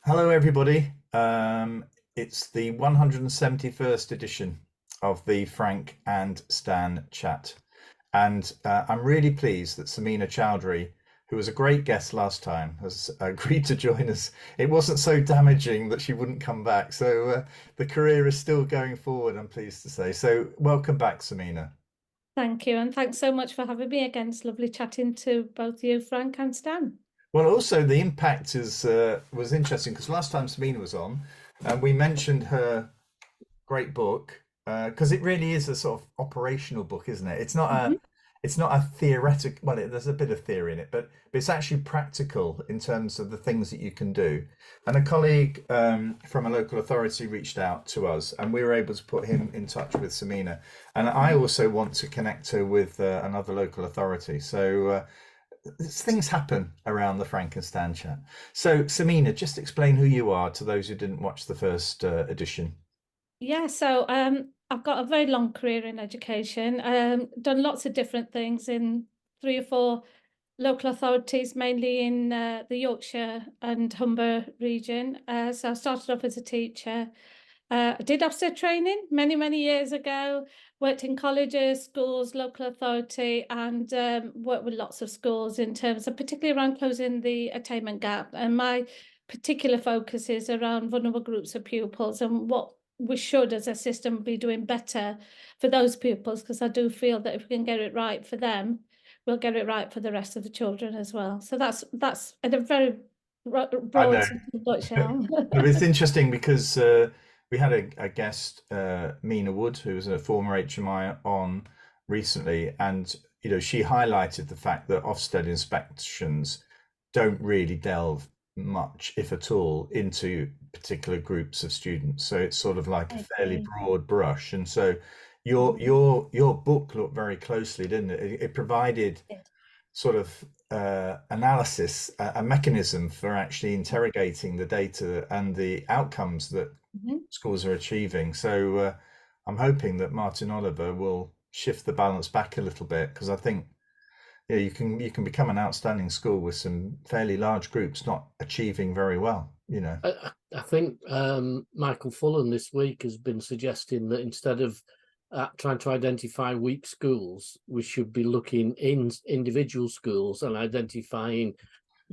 Hello, everybody. It's the 171st edition of the Frank and Stan chat. And I'm really pleased that Sameena Choudry, who was a great guest last time, has agreed to join us. It wasn't so damaging that she wouldn't come back. So the career is still going forward, I'm pleased to say. So welcome back, Sameena. Thank you, and thanks so much for having me again. It's lovely chatting to both you, Frank and Stan. Well, also the impact is was interesting because last time Sameena was on, we mentioned her great book because it really is a sort of operational book, isn't it? It's not a theoretical. Well, there's a bit of theory in it, but it's actually practical in terms of the things that you can do. And a colleague from a local authority reached out to us, and we were able to put him in touch with Sameena. And I also want to connect her with another local authority. So things happen around the Frankenstein chat. So, Sameena, just explain who you are to those who didn't watch the first edition. Yeah, so I've got a very long career in education. Done lots of different things in three or four local authorities, mainly in the Yorkshire and Humber region. So I started off as a teacher. I did Ofsted training many, many years ago, worked in colleges, schools, local authority, and worked with lots of schools in terms of particularly around closing the attainment gap. And my particular focus is around vulnerable groups of pupils and what we should as a system be doing better for those pupils, because I do feel that if we can get it right for them, we'll get it right for the rest of the children as well. So that's at a very I broad know. nutshell. It's interesting because we had a guest, Mina Wood, who was a former HMI on recently, and she highlighted the fact that Ofsted inspections don't really delve much, if at all, into particular groups of students. So it's sort of like a I fairly agree. broad brush. And so your book looked very closely, didn't it? It provided sort of analysis, a mechanism for actually interrogating the data and the outcomes that Mhm. schools are achieving. So I'm hoping that Martin Oliver will shift the balance back a little bit because I think you can become an outstanding school with some fairly large groups not achieving very well, I think Michael Fullen this week has been suggesting that instead of trying to identify weak schools, we should be looking in individual schools and identifying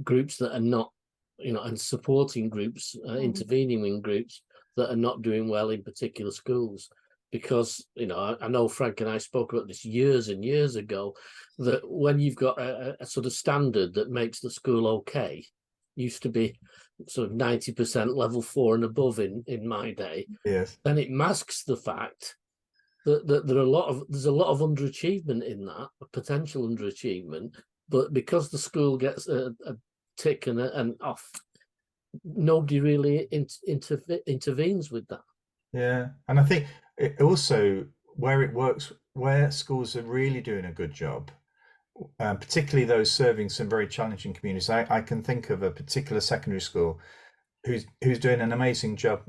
groups that are not, and supporting groups, intervening in groups that are not doing well in particular schools. Because, I know Frank and I spoke about this years and years ago, that when you've got a sort of standard that makes the school okay, used to be sort of 90% level 4 and above in my day, Yes. then it masks the fact that there's a lot of underachievement in that, potential underachievement, but because the school gets a tick and off, nobody really intervenes with that. Yeah, and I think it also where it works, where schools are really doing a good job, particularly those serving some very challenging communities. I can think of a particular secondary school who's doing an amazing job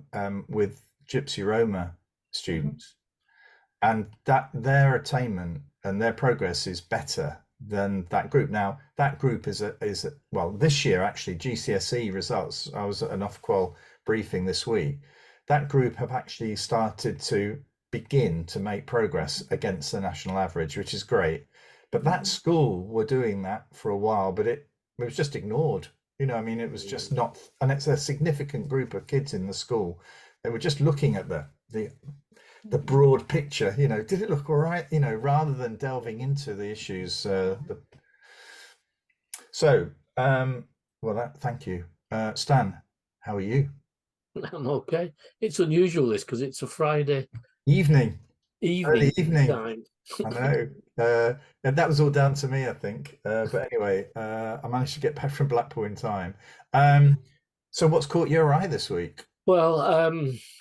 with Gypsy Roma students, and that their attainment and their progress is better than that group. Now, that group is well, this year actually GCSE results. I was at an Ofqual briefing this week. That group have actually started to begin to make progress against the national average, which is great. But that school were doing that for a while, but it was just ignored. I mean, it was just not, and it's a significant group of kids in the school. They were just looking at the broad picture. Did it look all right? Rather than delving into the issues. Thank you, Stan. How are you? I'm okay. It's unusual this because it's a Friday Evening, evening early evening. time. I know. And that was all down to me, I think. But anyway, I managed to get back from Blackpool in time. So what's caught your eye this week? Well,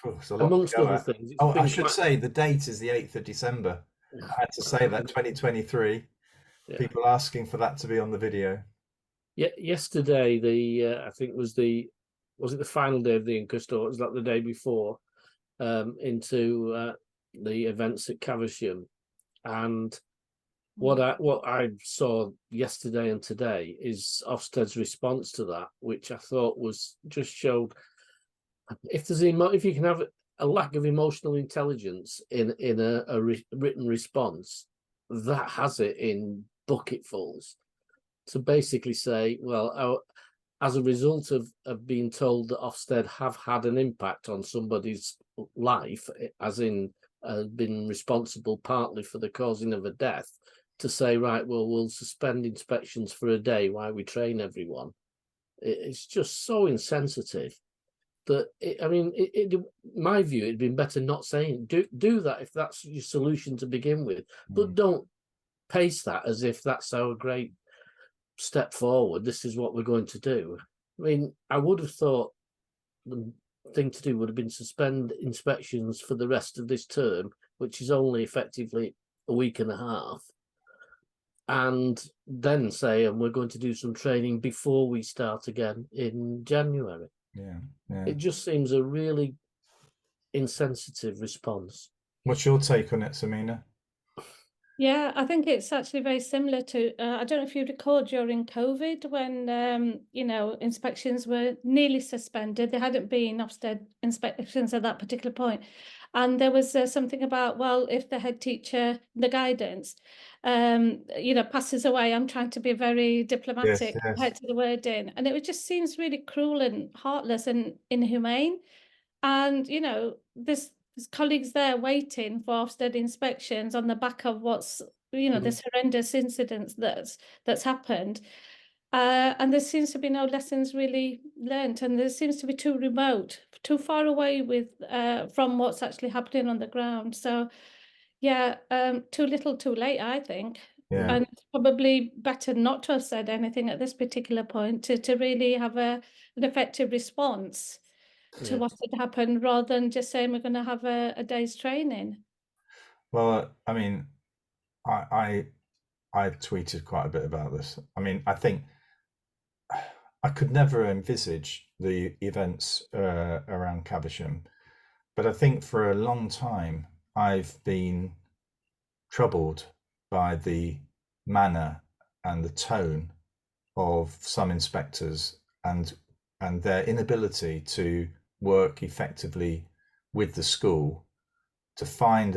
It's a lot to amongst go other at. things, it's Oh, I been should say the date is the 8th of December. I had to say that 2023. Yeah. People asking for that to be on the video. Yeah, yesterday I think was it the final day of the inquest, or was that the day before? Into the events at Caversham, and what I saw yesterday and today is Ofsted's response to that, which I thought was just showed if you can have a lack of emotional intelligence in a written response, that has it in bucketfuls. To basically say, well, as a result of being told that Ofsted have had an impact on somebody's life, as in been responsible partly for the causing of a death, to say, right, well, we'll suspend inspections for a day while we train everyone. It's just so insensitive that my view, it'd been better not saying do that if that's your solution to begin with, but don't paste that as if that's our great step forward. This is what we're going to do. I mean, I would have thought the thing to do would have been suspend inspections for the rest of this term, which is only effectively a week and a half, and then say, and we're going to do some training before we start again in January. Yeah. It just seems a really insensitive response. What's your take on it, Sameena? Yeah, I think it's actually very similar to, I don't know if you recall during COVID when, inspections were nearly suspended. There hadn't been Ofsted inspections at that particular point. And there was something about, well, if the head teacher, the guidance, passes away, I'm trying to be very diplomatic compared to the wording. And it just seems really cruel and heartless and inhumane. And, there's colleagues there waiting for Ofsted inspections on the back of what's, this horrendous incident that's happened. And there seems to be no lessons really learnt, and there seems to be too remote, too far away from what's actually happening on the ground. So, yeah, too little, too late, I think. Yeah. And it's probably better not to have said anything at this particular point to really have an effective response to what had happened, rather than just saying we're going to have a day's training. Well, I mean, I've tweeted quite a bit about this. I mean, I think I could never envisage the events around Caversham, but I think for a long time I've been troubled by the manner and the tone of some inspectors and their inability to work effectively with the school to find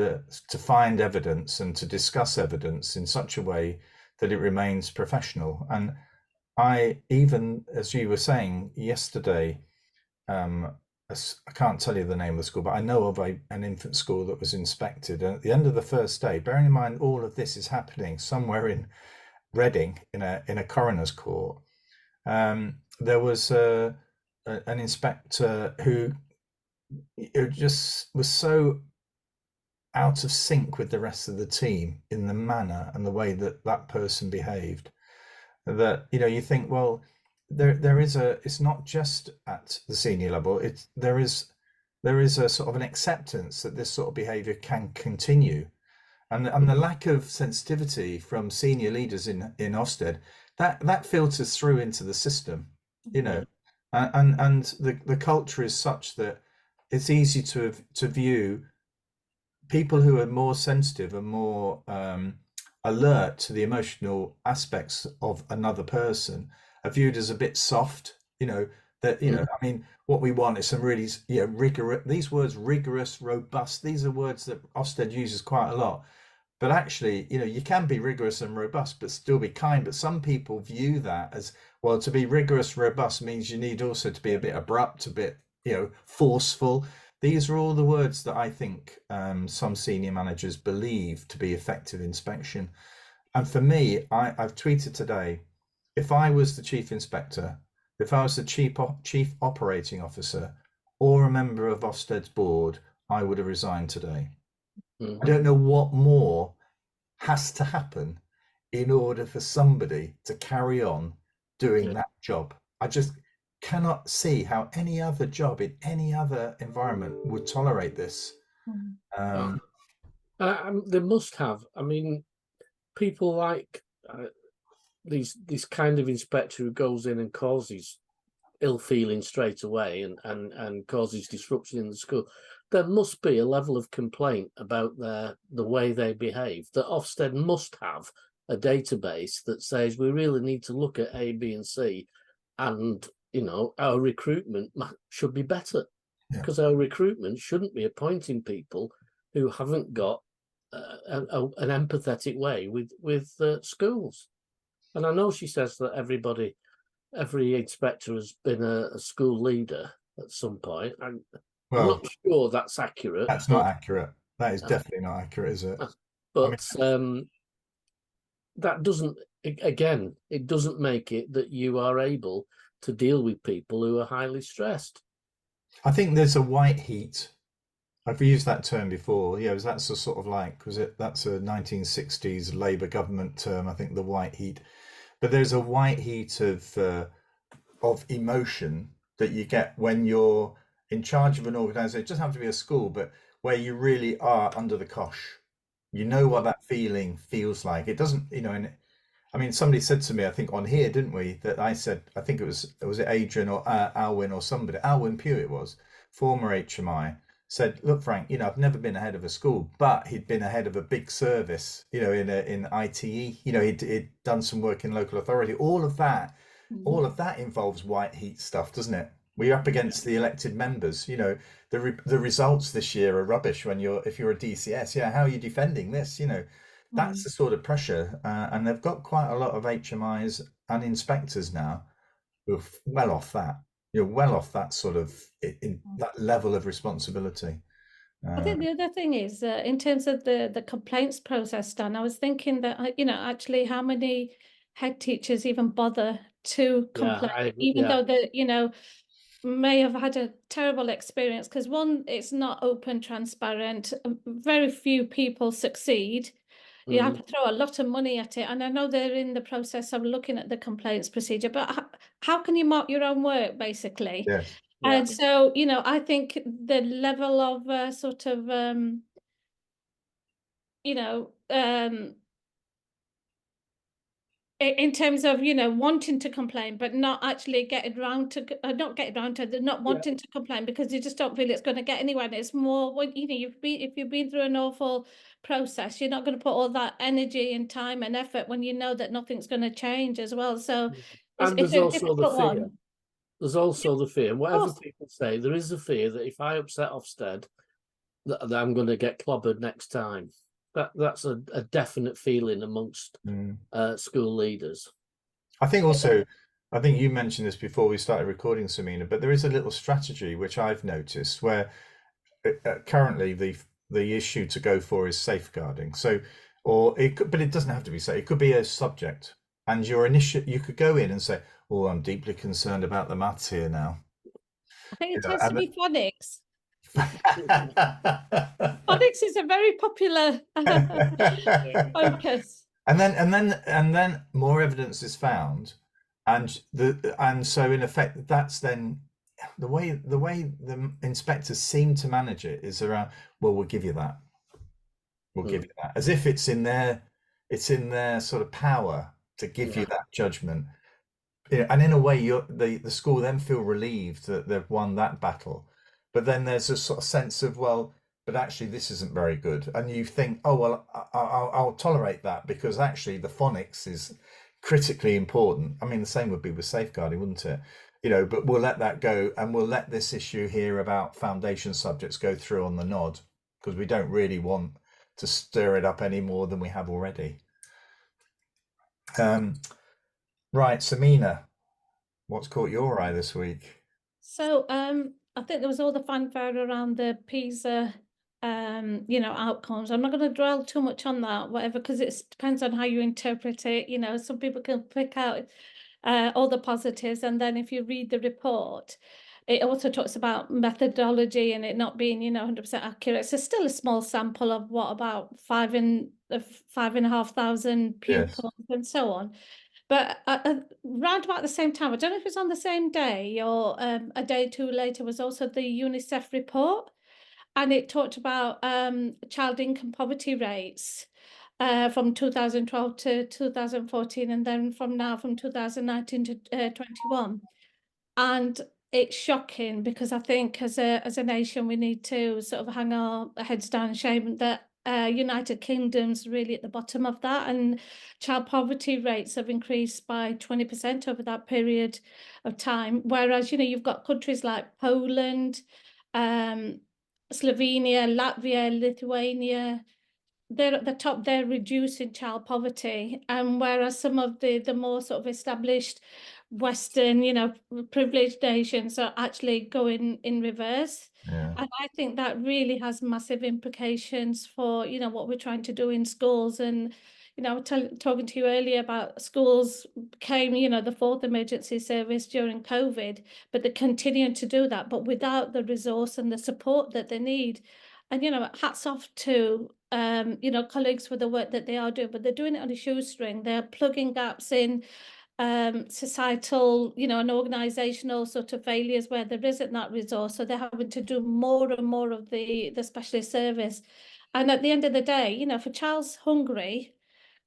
evidence and to discuss evidence in such a way that it remains professional. And I, even as you were saying yesterday, I can't tell you the name of the school, but I know of an infant school that was inspected. And at the end of the first day, bearing in mind all of this is happening somewhere in Reading in a coroner's court, there was an inspector who just was so out of sync with the rest of the team in the manner and the way that that person behaved, that you think, well, there is it's not just at the senior level, there is a sort of an acceptance that this sort of behavior can continue, and the lack of sensitivity from senior leaders in Ofsted, that filters through into the system, and the culture is such that it's easy to view people who are more sensitive and more alert to the emotional aspects of another person are viewed as a bit soft, I mean, what we want is some really, rigorous, these words, rigorous, robust, these are words that Ofsted uses quite a lot. But actually, you can be rigorous and robust, but still be kind. But some people view that as, well, to be rigorous, robust means you need also to be a bit abrupt, a bit, forceful. These are all the words that I think some senior managers believe to be effective inspection. And for me, I've tweeted today, if I was the chief inspector, if I was the chief operating officer or a member of Ofsted's board, I would have resigned today. I don't know what more has to happen in order for somebody to carry on doing that job. I just cannot see how any other job in any other environment would tolerate this. They must have. I mean, people like this kind of inspector who goes in and causes ill feeling straight away and causes disruption in the school. There must be a level of complaint about the way they behave, that Ofsted must have a database that says we really need to look at A, B, and C, and our recruitment should be better. because our recruitment shouldn't be appointing people who haven't got an empathetic way with schools. And I know she says that every inspector has been a school leader at some point. I'm Well, not sure that's accurate. that's not accurate. That is definitely not accurate, is it? But that doesn't, again, it doesn't make it that you are able to deal with people who are highly stressed. I think there's a white heat. I've used that term before. Yeah, that's a sort of like, that's a 1960s Labour government term, I think, the white heat. But there's a white heat of emotion that you get when you're in charge of an organisation. It doesn't have to be a school, but where you really are under the cosh. You know what that feeling feels like. It doesn't, and I mean, somebody said to me, I think on here, didn't we, that I said, I think it was Adrian or Alwyn or somebody, Alwyn Pugh it was, former HMI, said, look, Frank, I've never been ahead of a school, but he'd been ahead of a big service, in ITE, he'd done some work in local authority. All of that involves white heat stuff, doesn't it? We're up against the elected members. The results this year are rubbish if you're a DCS. Yeah, how are you defending this? That's the sort of pressure, and they've got quite a lot of HMIs and inspectors now who are well off that. Well off that sort of in that level of responsibility. I think the other thing is in terms of the complaints process, Dan, I was thinking that actually how many head teachers even bother to complain, even though they may have had a terrible experience, because one, it's not open, transparent. Very few people succeed. You have to throw a lot of money at it, and I know they're in the process of looking at the complaints procedure, but how can you mark your own work, basically? Yes. And so, I think the level of sort of, in terms of, wanting to complain, but not actually getting around to, not wanting to complain because you just don't feel it's going to get anywhere. And it's more when, if you've been through an awful process, you're not going to put all that energy and time and effort when you know that nothing's going to change as well. So and it's there's a also the difficult fear. one. There's also the fear. Whatever people say, there is a fear that if I upset Ofsted, that I'm going to get clobbered next time. That's a definite feeling amongst school leaders. I think also, I think you mentioned this before we started recording, Sameena, but there is a little strategy which I've noticed where currently the issue to go for is safeguarding. So, but it doesn't have to be safe. It could be a subject, and you could go in and say, "Oh, I'm deeply concerned about the maths here now." I think it tends to be phonics. Phonics is a very popular focus. And then more evidence is found, and so in effect that's then the way the inspectors seem to manage it is around, well, we'll give you that, as if it's in their sort of power to give you that judgment. And in a way, the school then feel relieved that they've won that battle. But then there's a sort of sense of, well, but actually this isn't very good. And you think, oh, well, I'll tolerate that because actually the phonics is critically important. I mean, the same would be with safeguarding, wouldn't it? But we'll let that go, and we'll let this issue here about foundation subjects go through on the nod because we don't really want to stir it up any more than we have already. Right, Sameena, what's caught your eye this week? So I think there was all the fanfare around the PISA outcomes. I'm not going to dwell too much on that, whatever, because it depends on how you interpret it. Some people can pick out all the positives, and then if you read the report, it also talks about methodology and it not being 100% accurate. So still a small sample of what, about 5,500 pupils and so on. But round about the same time, I don't know if it's on the same day or a day or two later, was also the UNICEF report. And it talked about child income poverty rates from 2012 to 2014, and then from 2019 to 21. And it's shocking because I think as a nation, we need to sort of hang our heads down in shame that United Kingdom's really at the bottom of that, and child poverty rates have increased by 20% over that period of time. Whereas, you've got countries like Poland, Slovenia, Latvia, Lithuania, they're at the top. They're reducing child poverty, and whereas some of the more sort of established Western, privileged nations are actually going in reverse. Yeah. And I think that really has massive implications for, what we're trying to do in schools. And, talking to you earlier about schools became, the fourth emergency service during COVID, but they're continuing to do that, but without the resource and the support that they need. And, hats off to, colleagues for the work that they are doing, but they're doing it on a shoestring. They're plugging gaps in societal, and organizational sort of failures where there isn't that resource. So they're having to do more and more of the specialist service. And at the end of the day, if a child's hungry,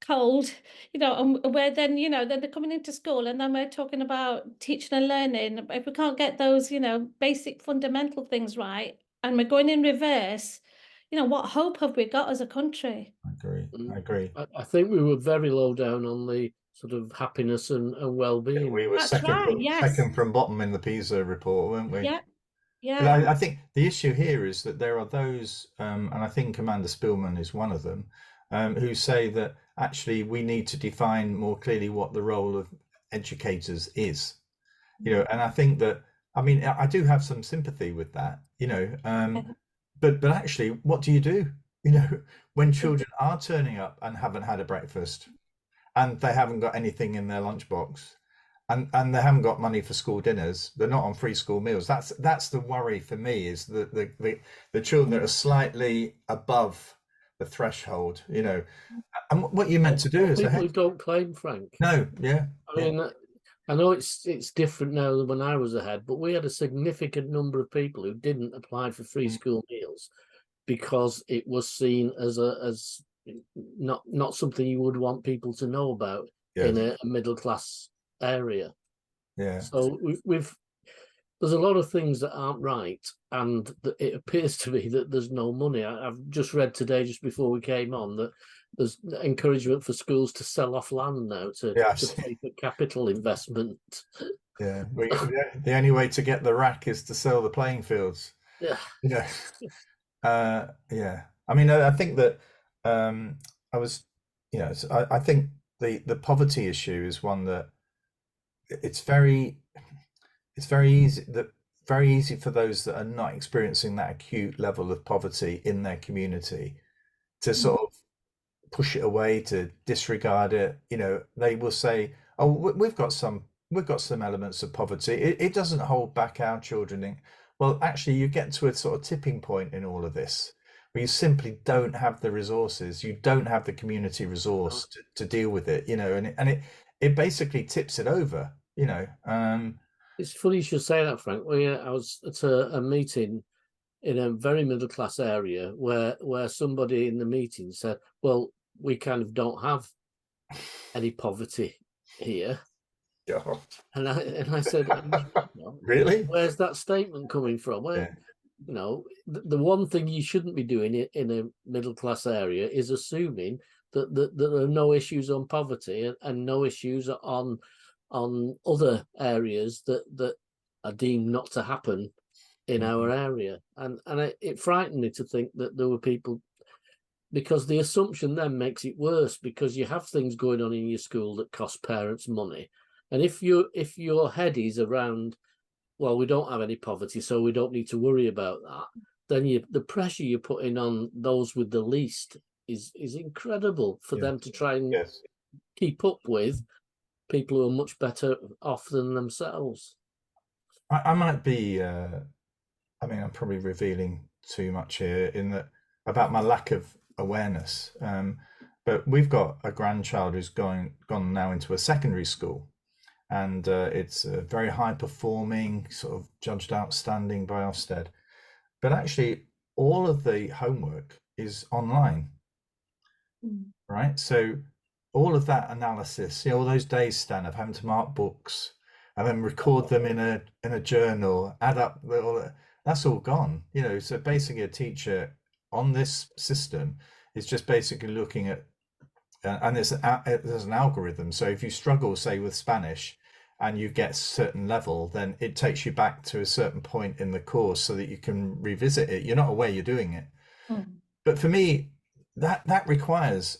cold, and where then, then they're coming into school, and then we're talking about teaching and learning. If we can't get those, basic fundamental things right, and we're going in reverse, what hope have we got as a country? I agree. I agree. I think we were very low down on the sort of happiness and well-being. We were That's second, right, yes. second from bottom in the PISA report, weren't we? Yeah, But yeah. I think the issue here is that there are those, and I think Amanda Spillman is one of them, who say that actually we need to define more clearly what the role of educators is. And I think that, I do have some sympathy with that, but actually, what do you do? When children are turning up and haven't had a breakfast, and they haven't got anything in their lunchbox, and they haven't got money for school dinners, they're not on free school meals. That's the worry for me, is that the children that are slightly above the threshold, and what you're meant to do is people who don't claim, Frank. No, yeah. I mean, I know it's different now than when I was ahead, but we had a significant number of people who didn't apply for free school meals because it was seen as not something you would want people to know about in a middle class area. Yeah. So there's a lot of things that aren't right, and it appears to me that there's no money. I've just read today, just before we came on, that there's encouragement for schools to sell off land now to pay for capital investment. Yeah, the only way to get the rack is to sell the playing fields. Yeah. Yeah. I think that I think the poverty issue is one that it's very easy for those that are not experiencing that acute level of poverty in their community to sort of push it away, to disregard it. They will say, oh, we've got some elements of poverty, it doesn't hold back our children. Well, actually, you get to a sort of tipping point in all of this where you simply don't have the resources, you don't have the community resource to deal with it, and it basically tips it over. It's funny you should say that, Frank. I was at a meeting in a very middle class area where somebody in the meeting said, well, we kind of don't have any poverty here. Yeah. And I said, really? Where's that statement coming from? The one thing you shouldn't be doing in a middle class area is assuming that there are no issues on poverty and no issues on other areas that are deemed not to happen in our area. And it frightened me to think that there were people, because the assumption then makes it worse, because you have things going on in your school that cost parents money. And if your head is around, well, we don't have any poverty, so we don't need to worry about that, then the pressure you're putting on those with the least is incredible for them to try and keep up with people who are much better off than themselves. I might be, I'm probably revealing too much here in that about my lack of awareness. But we've got a grandchild who's gone now into a secondary school, and it's a very high performing, sort of judged outstanding by Ofsted. But actually, all of the homework is online, right? So all of that analysis, all those days, Stan, of having to mark books and then record them in a journal, add up all that, that's all gone. So basically, a teacher on this system is just basically looking at, and there's an algorithm. So if you struggle, say, with Spanish, and you get a certain level, then it takes you back to a certain point in the course so that you can revisit it. You're not aware you're doing it. But for me, that requires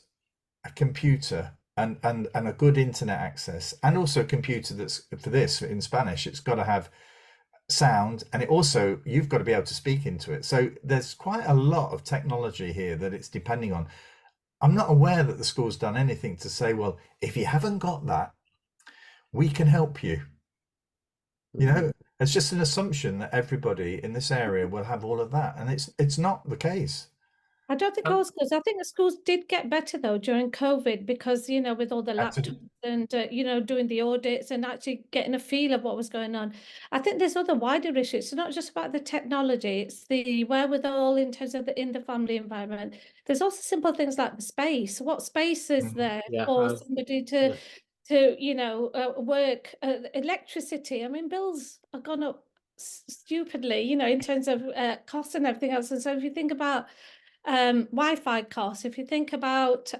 a computer and a good internet access, and also a computer that's, for this in Spanish, it's got to have sound, and it also, you've got to be able to speak into it. So there's quite a lot of technology here that it's depending on. I'm not aware that the school's done anything to say, well, if you haven't got that, we can help you. You know, it's just an assumption that everybody in this area will have all of that, and it's not the case. I don't think all schools. I think the schools did get better though during COVID, because with all the laptops and doing the audits and actually getting a feel of what was going on. I think there's other wider issues. It's not just about the technology; it's the wherewithal in terms of in the family environment. There's also simple things like the space. What space is there for somebody to work? Electricity. I mean, bills have gone up stupidly, in terms of costs and everything else. And so if you think about Wi-Fi costs, if you think about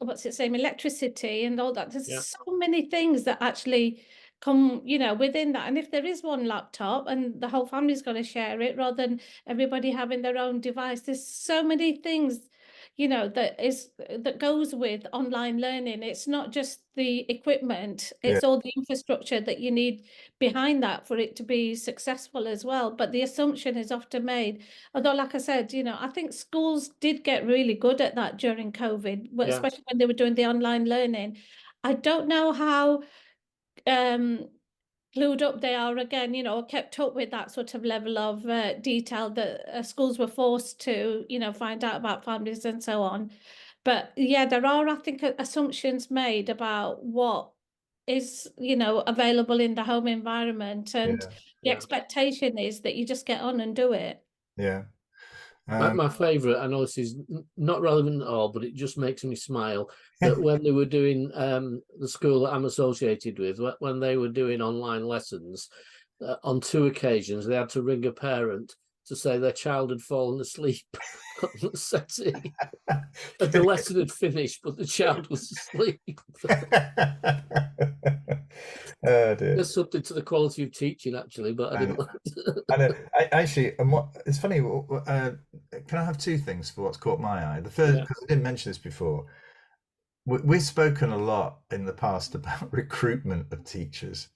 electricity and all that, there's so many things that actually come within that. And if there is one laptop and the whole family's going to share it rather than everybody having their own device, there's so many things that goes with online learning. It's not just the equipment, it's all the infrastructure that you need behind that for it to be successful as well. But the assumption is often made, although like I said, I think schools did get really good at that during COVID, especially when they were doing the online learning. I don't know how glued up they are again, kept up with that sort of level of detail that schools were forced to, find out about families and so on. But yeah, there are, I think, assumptions made about what is, available in the home environment, and the expectation is that you just get on and do it. Yeah. My favourite, I know this is not relevant at all, but it just makes me smile, that when they were doing the school that I'm associated with, when they were doing online lessons, on 2 occasions they had to ring a parent to say their child had fallen asleep on the settee. The lesson had finished, but the child was asleep. Oh dear. There's something to the quality of teaching, actually, but I didn't. I know. Actually, and what it's funny. Can I have 2 things for what's caught my eye? The first, because I didn't mention this before, we've spoken a lot in the past about recruitment of teachers,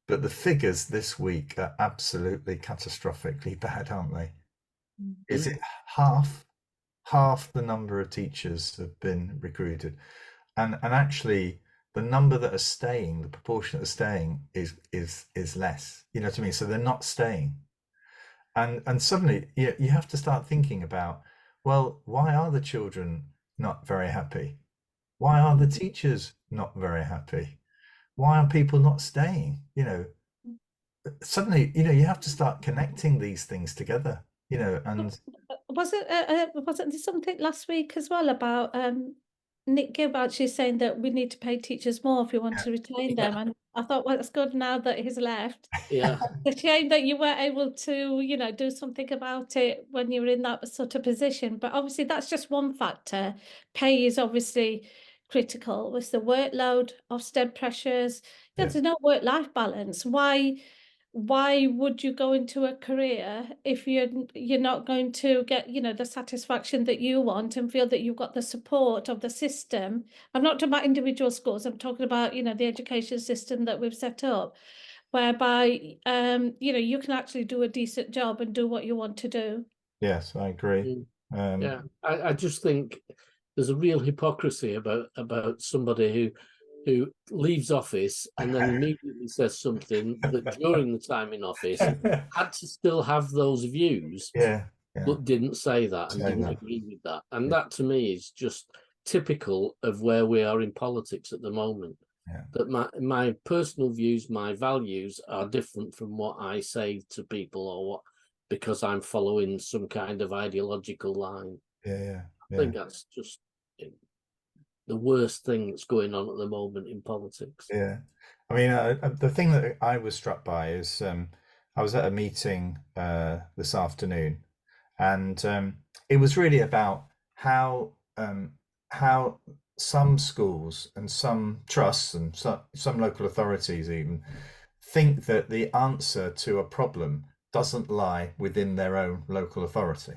but the figures this week are absolutely catastrophically bad, aren't they? Is it half the number of teachers have been recruited, and actually the number that are staying, the proportion that are staying is less. You know what I mean? So they're not staying, and suddenly you have to start thinking about, well, why are the children not very happy? Why are the teachers not very happy? Why are people not staying? Suddenly, you have to start connecting these things together. And wasn't there something last week as well about Nick Gibb actually saying that we need to pay teachers more if we want to retain them? And I thought, well, it's good now that he's left. Yeah. It's a shame that you weren't able to, do something about it when you were in that sort of position. But obviously that's just one factor. Pay is obviously critical. With the workload, Ofsted pressures, there's no work-life balance. Why would you go into a career if you're not going to get the satisfaction that you want and feel that you've got the support of the system? I'm not talking about individual schools, I'm talking about the education system that we've set up, whereby you can actually do a decent job and do what you want to do. Yes, I agree. I just think there's a real hypocrisy about somebody who leaves office and then immediately says something that during the time in office had to still have those views, but didn't say that and didn't agree with that. And that to me is just typical of where we are in politics at the moment. That my personal views, my values are different from what I say to people, or because I'm following some kind of ideological line. I think that's just the worst thing that's going on at the moment in politics. I mean, the thing that I was struck by is I was at a meeting this afternoon, and it was really about how some schools and some trusts and some local authorities even think that the answer to a problem doesn't lie within their own local authority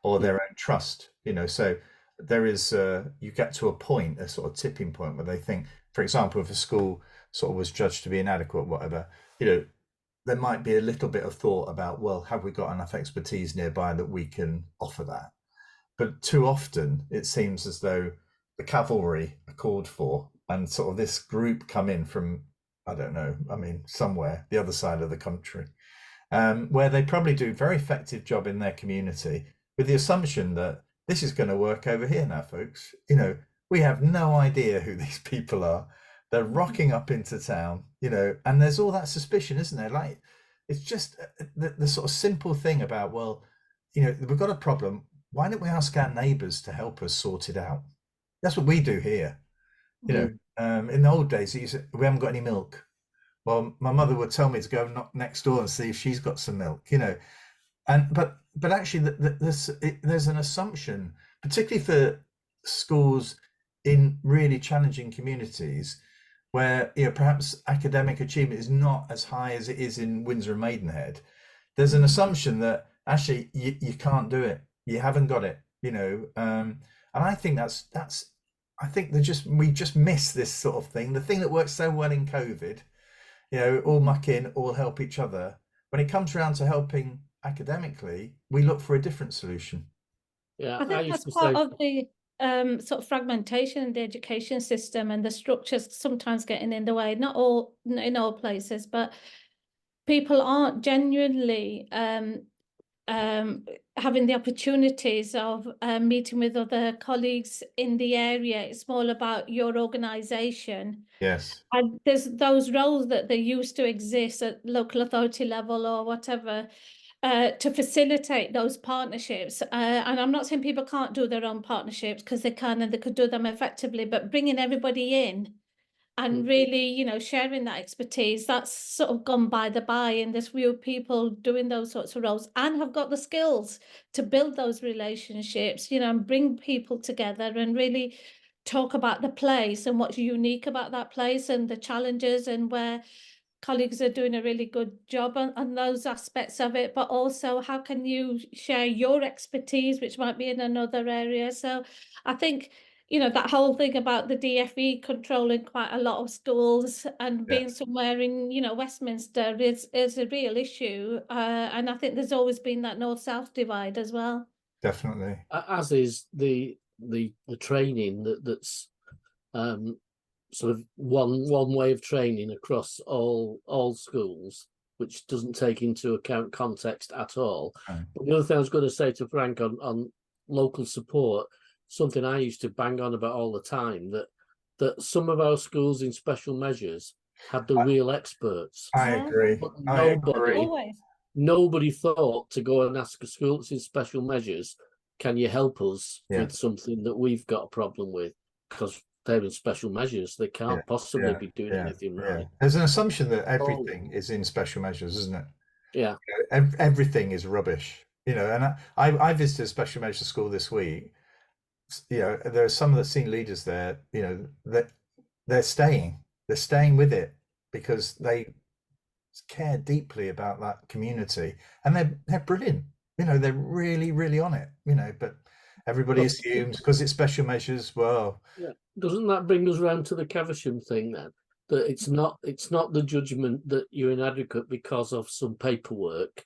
or their own trust, so there is you get to a point, a sort of tipping point, where they think, for example, if a school sort of was judged to be inadequate, whatever, there might be a little bit of thought about, well, have we got enough expertise nearby that we can offer that? But too often it seems as though the cavalry are called for, and sort of this group come in from, I don't know, I mean, somewhere the other side of the country, where they probably do a very effective job in their community with the assumption that this is going to work over here now, folks. We have no idea who these people are. They're rocking up into town, and there's all that suspicion, isn't there? Like, it's just the sort of simple thing about, well, we've got a problem. Why don't we ask our neighbours to help us sort it out? That's what we do here. In the old days, we haven't got any milk. Well, my mother would tell me to go knock next door and see if she's got some milk, and but actually there's an assumption, particularly for schools in really challenging communities where perhaps academic achievement is not as high as it is in Windsor and Maidenhead. There's an assumption that actually you can't do it, you haven't got it, and I think I think we just miss this sort of thing, the thing that works so well in COVID, all muck in, all help each other. When it comes around to helping academically, we look for a different solution. Yeah, I think that's part of the sort of fragmentation in the education system, and the structures sometimes getting in the way. Not all in all places, but people aren't genuinely having the opportunities of meeting with other colleagues in the area. It's more about your organisation. Yes. And there's those roles that they used to exist at local authority level or whatever, to facilitate those partnerships. And I'm not saying people can't do their own partnerships, because they can, and they could do them effectively, but bringing everybody in and really, sharing that expertise, that's sort of gone by the by. And there's few people doing those sorts of roles and have got the skills to build those relationships, and bring people together and really talk about the place and what's unique about that place and the challenges, and where colleagues are doing a really good job on those aspects of it, but also how can you share your expertise, which might be in another area. So I think, that whole thing about the DFE controlling quite a lot of schools and being somewhere in, Westminster is a real issue. And I think there's always been that north-south divide as well. Definitely. As is the training that's sort of one way of training across all schools, which doesn't take into account context at all. But the other thing I was going to say to Frank on local support, something I used to bang on about all the time, that some of our schools in special measures had the real experts. I agree. But nobody thought to go and ask a school that's in special measures, can you help us with something that we've got a problem with? Because they're in special measures, they can't possibly be doing anything right. There's an assumption that everything is in special measures, isn't it? Yeah. Everything is rubbish, and I visited a special measures school this week. There are some of the senior leaders there, that they're staying with it because they care deeply about that community, and they're brilliant. They're really, really on it, but everybody assumes because it's special measures. Well, doesn't that bring us round to the Caversham thing then? That it's not the judgment that you're inadequate because of some paperwork.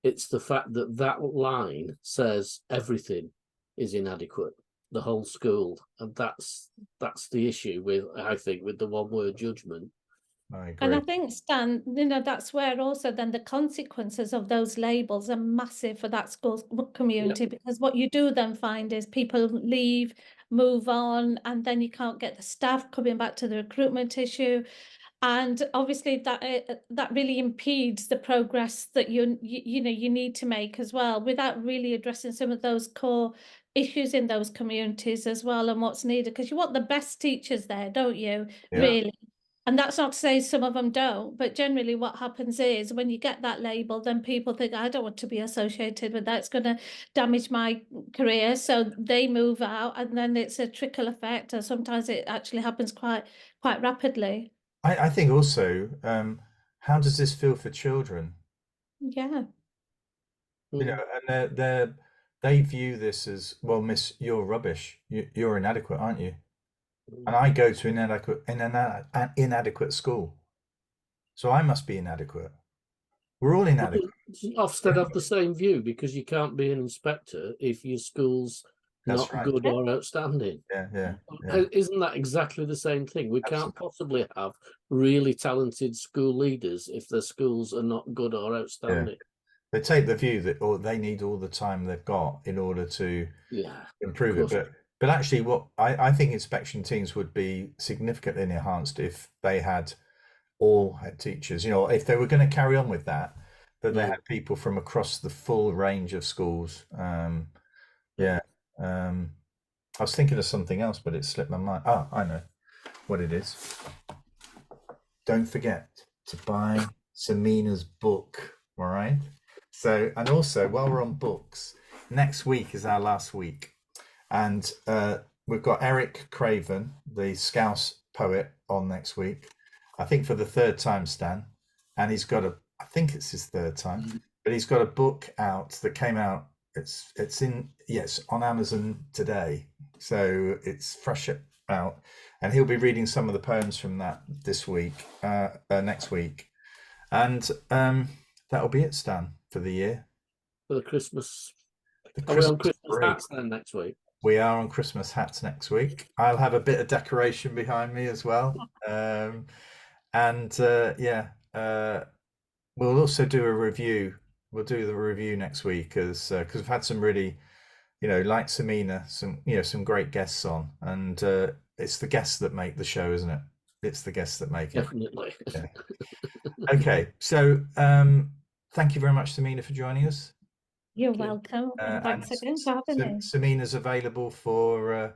It's the fact that line says everything is inadequate, the whole school, and that's the issue with, I think, with the one-word judgment. I agree. And I think, Stan, that's where also then the consequences of those labels are massive for that school community, because what you do then find is people leave, move on, and then you can't get the staff, coming back to the recruitment issue. And obviously that really impedes the progress that you need to make as well, without really addressing some of those core issues in those communities as well, and what's needed, because you want the best teachers there, don't you? Really. And that's not to say some of them don't, but generally what happens is when you get that label, then people think, I don't want to be associated with that. It's going to damage my career. So they move out, and then it's a trickle effect. And sometimes it actually happens quite rapidly. I think also, how does this feel for children? Yeah. You know, and they view this as, well, miss, you're rubbish. You're inadequate, aren't you? And I go to an inadequate school, so I must be inadequate. We're all inadequate. Ofsted have the same view, because you can't be an inspector if your school's That's not right. good or outstanding. Yeah. Isn't that exactly the same thing? We can't Absolutely. possibly have really talented school leaders if their schools are not good or outstanding. They take the view that, or they need all the time they've got in order to improve it. But actually, what I think inspection teams would be significantly enhanced if they had all head teachers. You know, if they were going to carry on with that, they had people from across the full range of schools. I was thinking of something else, but it slipped my mind. Oh, I know what it is. Don't forget to buy Sameena's book, all right? So, and also, while we're on books, next week is our last week. And we've got Eric Craven, the Scouse poet, on next week. I think for the third time, Stan. And he's got I think it's his third time, but he's got a book out that came out. It's on Amazon today. So it's fresh out. And he'll be reading some of the poems from that this week, next week. And that'll be it, Stan, for the year. For the Christmas. Are we on Christmas hats then next week? We are on Christmas hats next week. I'll have a bit of decoration behind me as well. We'll also do a review. We'll do the review next week because we've had some really, like Sameena, some great guests on, and it's the guests that make the show, isn't it? It's the guests that make it. Definitely. Yeah. Okay, so thank you very much, Sameena, for joining us. You're welcome. Thanks again for having me. Sameena's available for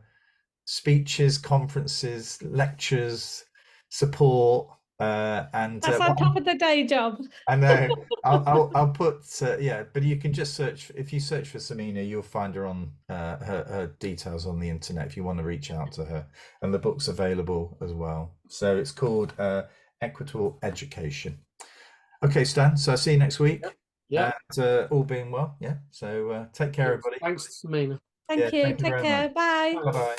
speeches, conferences, lectures, support, and that's on top of the day job. I know. I'll put but you can just search. If you search for Sameena, you'll find her on her details on the internet if you want to reach out to her, and the book's available as well. So it's called Equitable Education. Okay, Stan, so I'll see you next week. Yeah. And all being well. Yeah. So take care, everybody. Thanks, Sameena. Thank you. Take care. Bye. Bye-bye.